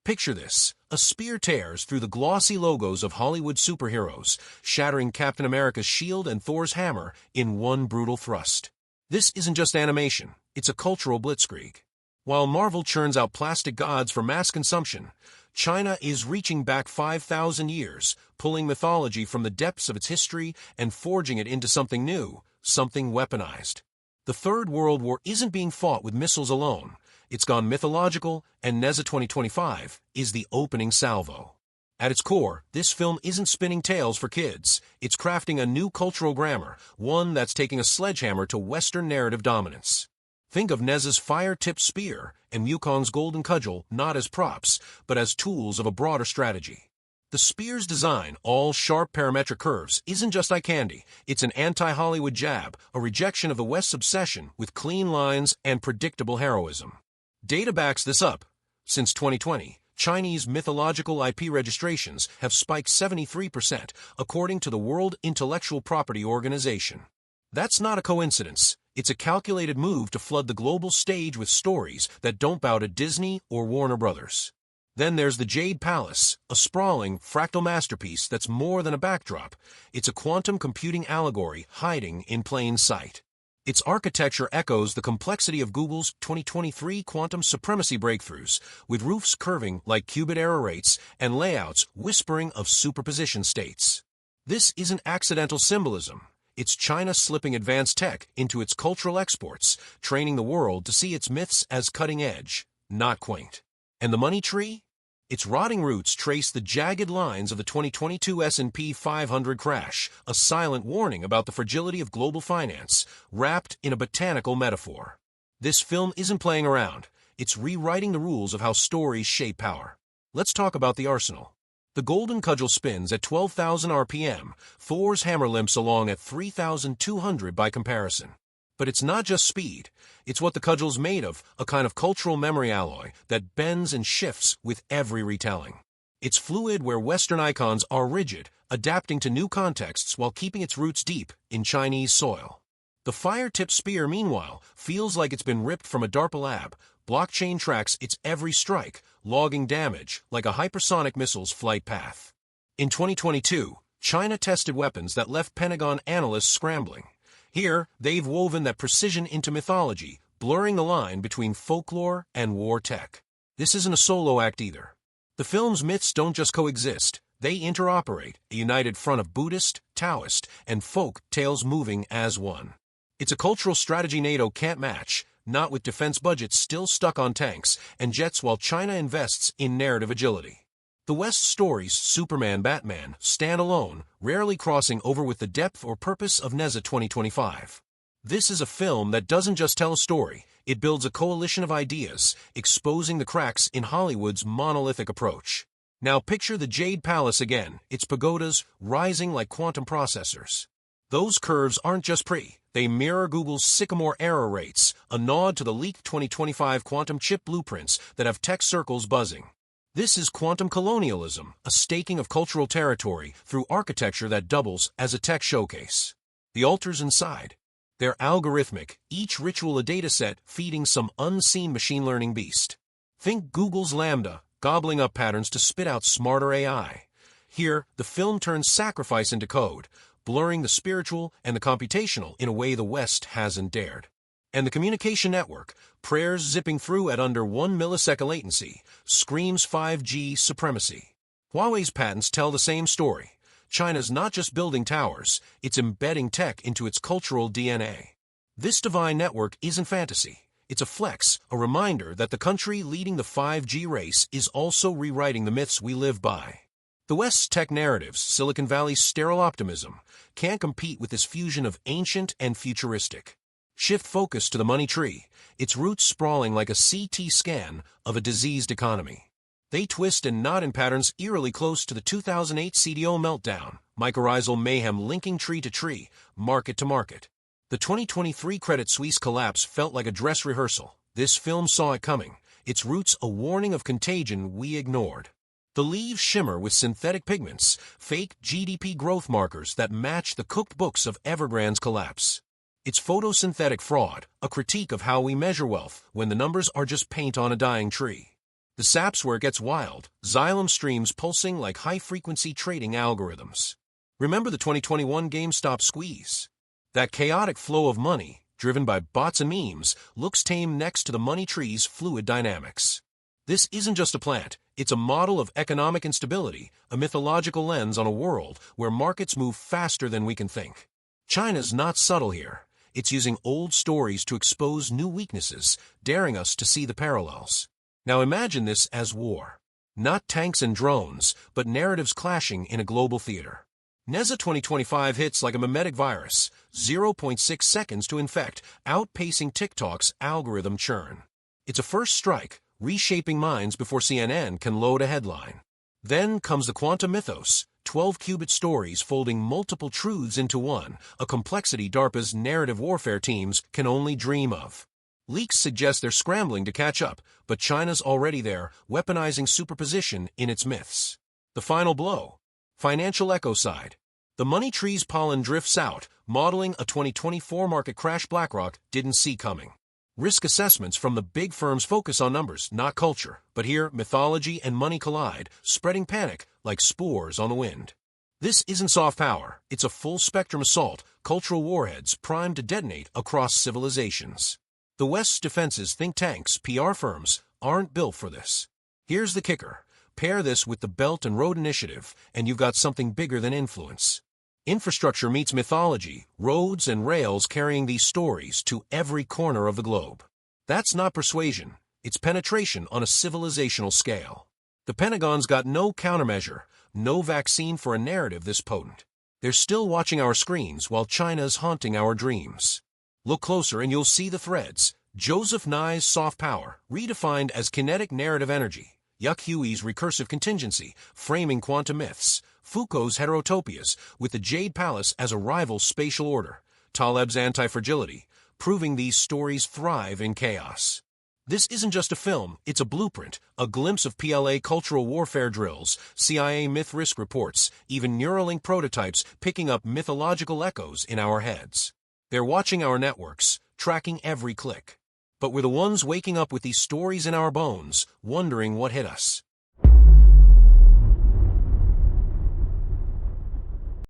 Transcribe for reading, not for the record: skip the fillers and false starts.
Picture this. A spear tears through the glossy logos of Hollywood superheroes, shattering Captain America's shield and Thor's hammer in one brutal thrust. This isn't just animation, it's a cultural blitzkrieg. While Marvel churns out plastic gods for mass consumption, China is reaching back 5,000 years, pulling mythology from the depths of its history and forging it into something new, something weaponized. The Third World War isn't being fought with missiles alone. It's gone mythological, and Ne Zha 2025 is the opening salvo. At its core, this film isn't spinning tales for kids. It's crafting a new cultural grammar, one that's taking a sledgehammer to Western narrative dominance. Think of Ne Zha's fire-tipped spear and Wukong's golden cudgel not as props, but as tools of a broader strategy. The spear's design, all sharp parametric curves, isn't just eye candy. It's an anti-Hollywood jab, a rejection of the West's obsession with clean lines and predictable heroism. Data backs this up. Since 2020, Chinese mythological IP registrations have spiked 73%, according to the World Intellectual Property Organization. That's not a coincidence. It's a calculated move to flood the global stage with stories that don't bow to Disney or Warner Brothers. Then there's the Jade Palace, a sprawling, fractal masterpiece that's more than a backdrop. It's a quantum computing allegory hiding in plain sight. Its architecture echoes the complexity of Google's 2023 quantum supremacy breakthroughs, with roofs curving like qubit error rates and layouts whispering of superposition states. This isn't accidental symbolism. It's China slipping advanced tech into its cultural exports, training the world to see its myths as cutting edge, not quaint. And the money tree? Its rotting roots trace the jagged lines of the 2022 S&P 500 crash, a silent warning about the fragility of global finance, wrapped in a botanical metaphor. This film isn't playing around. It's rewriting the rules of how stories shape power. Let's talk about the arsenal. The golden cudgel spins at 12,000 RPM, Thor's hammer limps along at 3,200 by comparison. But it's not just speed, it's what the cudgel's made of, a kind of cultural memory alloy that bends and shifts with every retelling. It's fluid where Western icons are rigid, adapting to new contexts while keeping its roots deep in Chinese soil. The fire-tipped spear, meanwhile, feels like it's been ripped from a DARPA lab. Blockchain tracks its every strike, logging damage like a hypersonic missile's flight path. In 2022, China tested weapons that left Pentagon analysts scrambling. Here, they've woven that precision into mythology, blurring the line between folklore and war tech. This isn't a solo act either. The film's myths don't just coexist, they interoperate, a united front of Buddhist, Taoist, and folk tales moving as one. It's a cultural strategy NATO can't match, not with defense budgets still stuck on tanks and jets while China invests in narrative agility. The West's stories, Superman, Batman, stand alone, rarely crossing over with the depth or purpose of Ne Zha 2025. This is a film that doesn't just tell a story, it builds a coalition of ideas, exposing the cracks in Hollywood's monolithic approach. Now picture the Jade Palace again, its pagodas rising like quantum processors. Those curves aren't just pretty, they mirror Google's sycamore error rates, a nod to the leaked 2025 quantum chip blueprints that have tech circles buzzing. This is quantum colonialism, a staking of cultural territory through architecture that doubles as a tech showcase. The altars inside. They're algorithmic, each ritual a dataset feeding some unseen machine learning beast. Think Google's Lambda, gobbling up patterns to spit out smarter AI. Here, the film turns sacrifice into code, blurring the spiritual and the computational in a way the West hasn't dared. And the communication network, prayers zipping through at under 1 millisecond latency, screams 5G supremacy. Huawei's patents tell the same story. China's not just building towers, it's embedding tech into its cultural DNA. This divine network isn't fantasy. It's a flex, a reminder that the country leading the 5G race is also rewriting the myths we live by. The West's tech narratives, Silicon Valley's sterile optimism, can't compete with this fusion of ancient and futuristic. Shift focus to the money tree, its roots sprawling like a CT scan of a diseased economy. They twist and knot in patterns eerily close to the 2008 CDO meltdown, mycorrhizal mayhem linking tree to tree, market to market. The 2023 Credit Suisse collapse felt like a dress rehearsal. This film saw it coming, its roots a warning of contagion we ignored. The leaves shimmer with synthetic pigments, fake GDP growth markers that match the cooked books of Evergrande's collapse. It's photosynthetic fraud, a critique of how we measure wealth when the numbers are just paint on a dying tree. The sap's where it gets wild, xylem streams pulsing like high-frequency trading algorithms. Remember the 2021 GameStop squeeze? That chaotic flow of money, driven by bots and memes, looks tame next to the money tree's fluid dynamics. This isn't just a plant, it's a model of economic instability, a mythological lens on a world where markets move faster than we can think. China's not subtle here. It's using old stories to expose new weaknesses, daring us to see the parallels. Now imagine this as war. Not tanks and drones, but narratives clashing in a global theater. Nezha 2025 hits like a mimetic virus, 0.6 seconds to infect, outpacing TikTok's algorithm churn. It's a first strike, reshaping minds before CNN can load a headline. Then comes the quantum mythos, 12-qubit stories folding multiple truths into one, a complexity DARPA's narrative warfare teams can only dream of. Leaks suggest they're scrambling to catch up, but China's already there, weaponizing superposition in its myths. The final blow. Financial ecocide. The money tree's pollen drifts out, modeling a 2024 market crash BlackRock didn't see coming. Risk assessments from the big firms focus on numbers, not culture, but here mythology and money collide, spreading panic like spores on the wind. This isn't soft power, it's a full-spectrum assault, cultural warheads primed to detonate across civilizations. The West's defenses, think tanks, PR firms, aren't built for this. Here's the kicker. Pair this with the Belt and Road Initiative, and you've got something bigger than influence. Infrastructure meets mythology, roads and rails carrying these stories to every corner of the globe. That's not persuasion, it's penetration on a civilizational scale. The Pentagon's got no countermeasure, no vaccine for a narrative this potent. They're still watching our screens while China's haunting our dreams. Look closer and you'll see the threads. Joseph Nye's soft power, redefined as kinetic narrative energy. Yuck Huey's recursive contingency, framing quantum myths. Foucault's heterotopias, with the Jade Palace as a rival spatial order. Taleb's anti-fragility, proving these stories thrive in chaos. This isn't just a film, it's a blueprint, a glimpse of PLA cultural warfare drills, CIA myth risk reports, even Neuralink prototypes picking up mythological echoes in our heads. They're watching our networks, tracking every click. But we're the ones waking up with these stories in our bones, wondering what hit us.